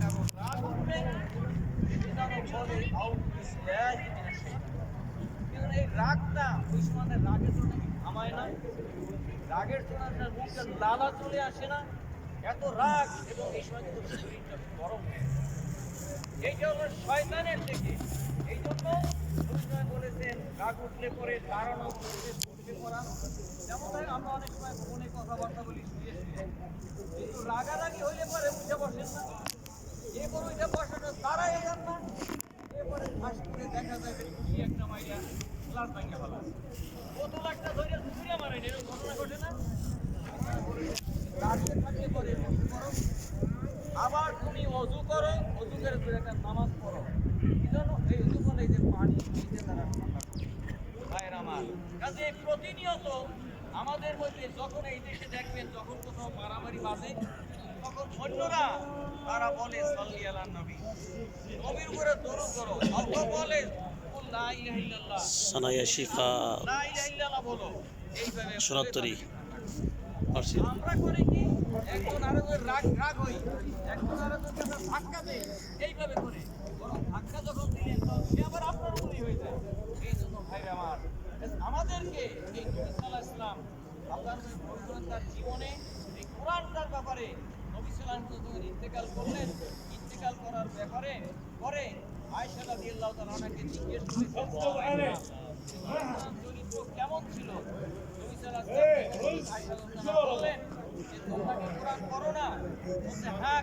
কারণ রাগ উঠলে সেটা বলে আউযু বিল্লাহি মিনাশ শাইতানির রাজিম। কিন্তু এই রাগটা ওই সময় রাগের জন্য থামায় না, রাগের জন্য আপনার মুখে লালা চলে আসে না, এত রাগ এবং এই সময় কিন্তু শরীরটা গরম হয়ে যায়। এইটা হলো শয়তানের থেকে। এই জন্য নবী সাল্লাল্লাহু আলাইহি বলেছেন রাগ উঠলে পরে দাঁড়ানো, বসে পড়া। যেমন ধরেন আমরা অনেক সময় ফোনে কথাবার্তা বলি শুয়ে শুয়ে, কিন্তু রাগারাগি হইলে পরে উঠে বসেন না, এরপর ওইটা বসানো দাঁড়ায় যান না, এরপরে ঠাস করে দেখা যায় যে খুশি একটা মাইয়া গ্লাস ভাঙিয়ে ফেলা, বোতল একটা ধরে ছুঁড়ে মারেন, এরকম ঘটনা ঘটে না? দাঁড়িয়ে থাকলে পরে বসে পড়ো, আবার তুমি অজু করো, অজু করে তুমি একটা নামাজ পড়ো। এই জন্য এই অজু বলে যে পানি দিতে তারা ঠান্ডা করে। ভাইয়ের আমার কাজে প্রতিনিয়ত আমাদের মধ্যে যখন এই দেশে দেখবেন যখন কোথাও মারামারি বাজে, তখন অন্যরা তারা বলে সাল্লি আলা নবী, নবীর উপরে দরুদ করো, অথবা বলে লা ইলাহা ইল্লাল্লাহ, সানায়া শিফা লা ইলাহা ইল্লাল্লাহ বলো। এইভাবে সনাতনী আমরা করি কি, একজন আরেকজন রাগ রাগ হই, একজন আরেকজনকে আমরা ধাক্কা দেই, এইভাবে করে। বরং ধাক্কা যখন দিলেন তখন সে আবার আপনার উপরই হয়ে যায়। এই জন্য ভাইরা আমার, আমাদেরকে এই নবী সাল্লাল্লাহু আলাইহি ওয়াসাল্লাম আল্লাহর নবী বলেছেন তার জীবনে এই কোরআনটার ব্যাপারে। নবী সাল্লাল্লাহু আলাইহি ওয়াসাল্লাম যখন ইন্তেকাল করলেন, ইন্তেকাল করার ব্যাপারে পরে আয়েশা রাদিয়াল্লাহু তাআলা আনহাকে জিজ্ঞেস করেছেন চরিত্র কেমন ছিল। নবী সাল্লাল্লাহু আলাইহি ওয়াসাল্লাম আয়েশা রাদিয়াল্লাহু তাআলা বললেন যে তোমরা কি কোরআন পড়ো না? বলছে হ্যাঁ